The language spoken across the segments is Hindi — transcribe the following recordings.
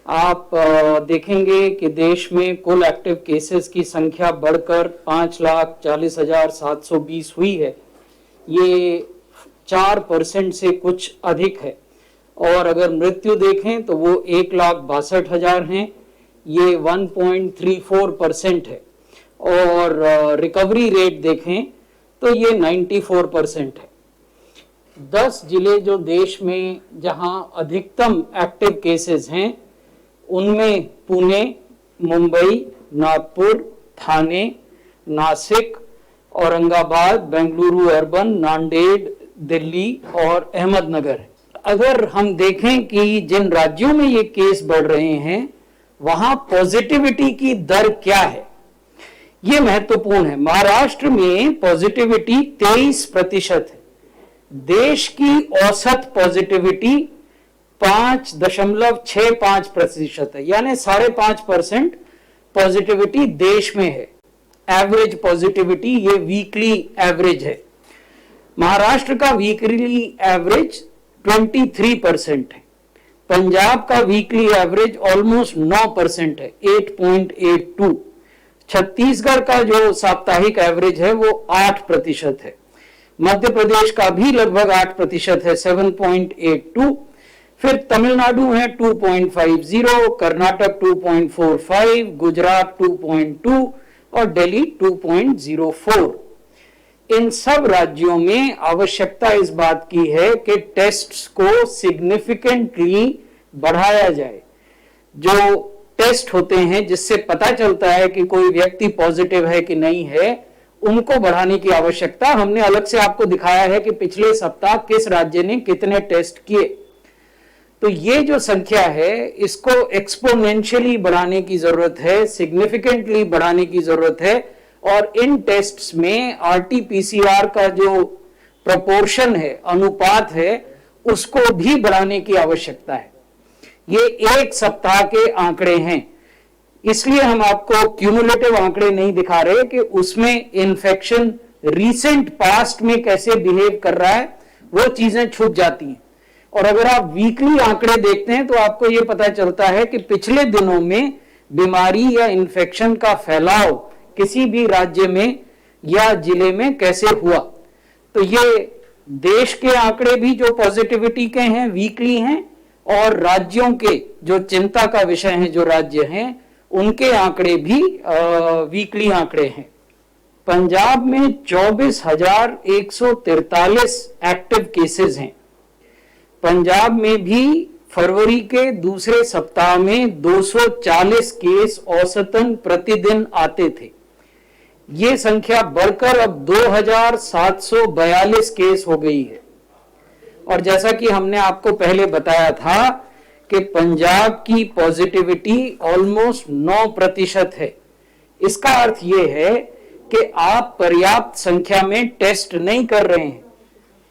आप देखेंगे कि देश में कुल एक्टिव केसेस की संख्या बढ़कर 5,40,720 हुई है। ये 4% से कुछ अधिक है। और अगर मृत्यु देखें तो वो 1,62,000 हैं, ये 1.34% है। और रिकवरी रेट देखें तो ये 94% है। 10 जिले जो देश में जहां अधिकतम एक्टिव केसेस हैं उनमें पुणे, मुंबई, नागपुर, थाने, नासिक, औरंगाबाद, बेंगलुरु अर्बन, नांदेड़, दिल्ली और अहमदनगर है। अगर हम देखें कि जिन राज्यों में ये केस बढ़ रहे हैं वहां पॉजिटिविटी की दर क्या है, ये महत्वपूर्ण है। महाराष्ट्र में पॉजिटिविटी 23% है। देश की औसत पॉजिटिविटी 5.65% है, यानी 5.5% पॉजिटिविटी देश में है। एवरेज पॉजिटिविटी ये वीकली एवरेज है। महाराष्ट्र का वीकली एवरेज 23% है। पंजाब का वीकली एवरेज ऑलमोस्ट 9% है, 8.82। छत्तीसगढ़ का जो साप्ताहिक एवरेज है वो 8% है। मध्य प्रदेश का भी लगभग 8% है, 7.82। फिर तमिलनाडु है 2.50, कर्नाटक 2.45, गुजरात 2.2 और दिल्ली 2.04। इन सब राज्यों में आवश्यकता इस बात की है कि टेस्ट्स को सिग्निफिकेंटली बढ़ाया जाए। जो टेस्ट होते हैं जिससे पता चलता है कि कोई व्यक्ति पॉजिटिव है कि नहीं है, उनको बढ़ाने की आवश्यकता। हमने अलग से आपको दिखाया है कि पिछले सप्ताह किस राज्य ने कितने टेस्ट किए। तो ये जो संख्या है इसको एक्सपोनेंशियली बढ़ाने की जरूरत है, सिग्निफिकेंटली बढ़ाने की जरूरत है। और इन टेस्ट्स में आरटीपीसीआर का जो प्रोपोर्शन है, अनुपात है, उसको भी बढ़ाने की आवश्यकता है। ये एक सप्ताह के आंकड़े हैं, इसलिए हम आपको क्यूमुलेटिव आंकड़े नहीं दिखा रहे कि उसमें इन्फेक्शन रीसेंट पास्ट में कैसे बिहेव कर रहा है, वो चीजें छूट जाती हैं। और अगर आप वीकली आंकड़े देखते हैं तो आपको यह पता चलता है कि पिछले दिनों में बीमारी या इन्फेक्शन का फैलाव किसी भी राज्य में या जिले में कैसे हुआ। तो ये देश के आंकड़े भी जो पॉजिटिविटी के हैं वीकली हैं, और राज्यों के जो चिंता का विषय है, जो राज्य हैं, उनके आंकड़े भी वीकली आंकड़े हैं। पंजाब में 24,143 एक्टिव केसेस हैं। पंजाब में भी फरवरी के दूसरे सप्ताह में 240 केस औसतन प्रतिदिन आते थे। ये संख्या बढ़कर अब 2,742 केस हो गई है। और जैसा कि हमने आपको पहले बताया था कि पंजाब की पॉजिटिविटी ऑलमोस्ट 9% है। इसका अर्थ यह है कि आप पर्याप्त संख्या में टेस्ट नहीं कर रहे हैं,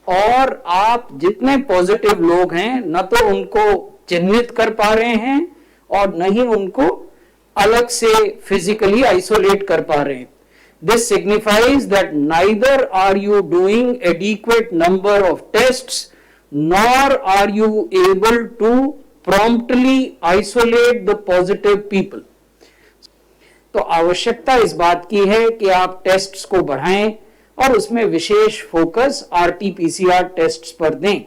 और आप जितने पॉजिटिव लोग हैं न तो उनको चिन्हित कर पा रहे हैं और न ही उनको अलग से फिजिकली आइसोलेट कर पा रहे हैं। This signifies that neither are you doing adequate number of tests, nor are you able to promptly isolate the positive people. तो आवश्यकता इस बात की है कि आप टेस्ट्स को बढ़ाएं और उसमें विशेष फोकस आरटीपीसीआर टेस्ट्स पर दें।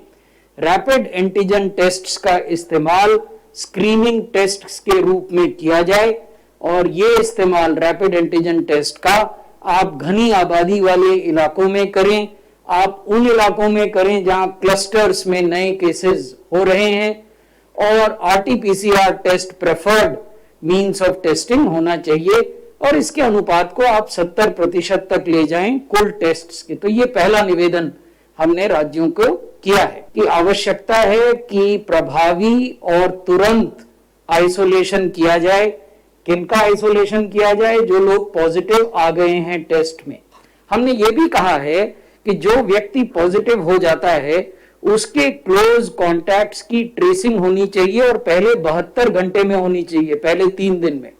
रैपिड एंटीजन टेस्ट्स का इस्तेमाल स्क्रीनिंग टेस्ट्स के रूप में किया जाए, और ये इस्तेमाल रैपिड एंटीजन टेस्ट का आप घनी आबादी वाले इलाकों में करें। आप उन इलाकों में करें जहां क्लस्टर्स में नए केसेस हो रहे हैं, और RTPCR test preferred means of testing होना चाहिए, और इसके अनुपात को आप 70% तक ले जाएं कुल टेस्ट्स के। तो ये पहला निवेदन हमने राज्यों को किया है कि आवश्यकता है कि प्रभावी और तुरंत आइसोलेशन किया जाए। किनका आइसोलेशन किया जाए? जो लोग पॉजिटिव आ गए हैं टेस्ट में। हमने ये भी कहा है कि जो व्यक्ति पॉजिटिव हो जाता है उसके क्लोज कॉन्टैक्ट्स की ट्रेसिंग होनी चाहिए, और पहले 72 घंटे में होनी चाहिए, पहले 3 दिन में।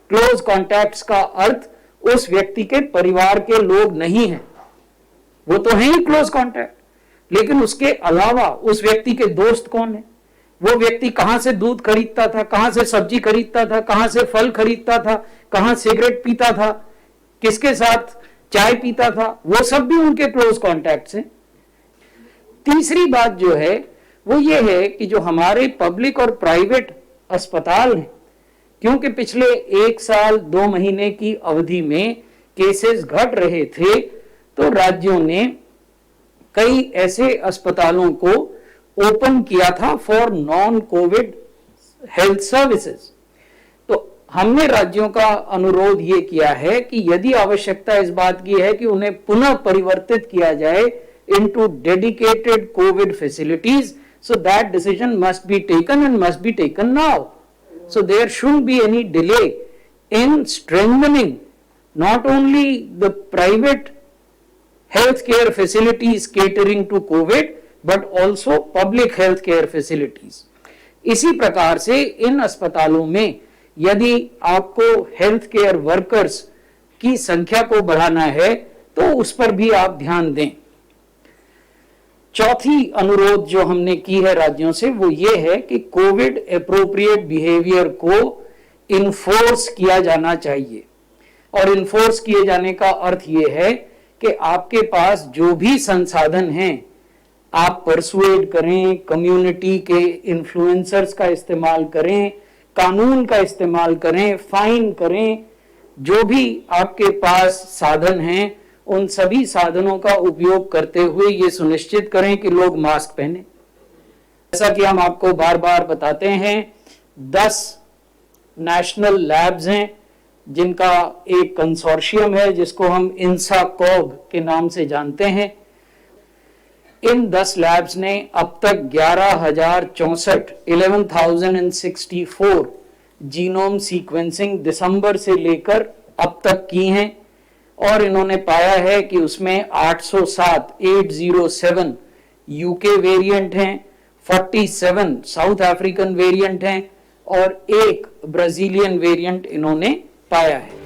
क्लोज कॉन्टैक्ट्स का अर्थ उस व्यक्ति के परिवार के लोग नहीं हैं, वो तो हैं ही क्लोज कॉन्टैक्ट, लेकिन उसके अलावा उस व्यक्ति के दोस्त कौन है, वो व्यक्ति कहां से दूध खरीदता था, कहां से सब्जी खरीदता था, कहां से फल खरीदता था, कहां सिगरेट पीता था, किसके साथ चाय पीता था, वो सब भी उनके क्लोज कॉन्टैक्ट्स हैं। तीसरी बात जो है वो ये है कि जो हमारे पब्लिक और प्राइवेट अस्पताल हैं, क्योंकि पिछले 1 साल 2 महीने की अवधि में केसेस घट रहे थे, तो राज्यों ने कई ऐसे अस्पतालों को ओपन किया था for non Covid health services. तो हमने राज्यों का अनुरोध ये किया है कि यदि आवश्यकता इस बात की है कि उन्हें पुनः परिवर्तित किया जाए into dedicated COVID facilities, so that decision must be taken and must be taken now. So there shouldn't be any delay in strengthening not only the private healthcare facilities catering to COVID, but also public healthcare facilities. इसी प्रकार से इन अस्पतालों में यदि आपको हेल्थ केयर वर्कर्स की संख्या को बढ़ाना है तो उस पर भी आप ध्यान दें। चौथी अनुरोध जो हमने की है राज्यों से वो ये है कि कोविड एप्रोप्रिएट बिहेवियर को इन्फोर्स किया जाना चाहिए। और इन्फोर्स किए जाने का अर्थ ये है कि आपके पास जो भी संसाधन हैं आप परसुएड करें, कम्युनिटी के इन्फ्लुएंसर्स का इस्तेमाल करें, कानून का इस्तेमाल करें, फाइन करें, जो भी आपके पास साधन हैं उन सभी साधनों का उपयोग करते हुए ये सुनिश्चित करें कि लोग मास्क पहने। जैसा कि हम आपको बार बार बताते हैं, 10 नेशनल लैब्स हैं जिनका एक कंसोर्शियम है जिसको हम इंसाकॉग के नाम से जानते हैं। इन 10 लैब्स ने अब तक 11,64 जीनोम सीक्वेंसिंग दिसंबर से लेकर अब तक की हैं और इन्होंने पाया है कि उसमें 807 यूके वेरिएंट हैं, 47 साउथ अफ्रीकन वेरिएंट हैं और 1 ब्राजीलियन वेरिएंट इन्होंने पाया है।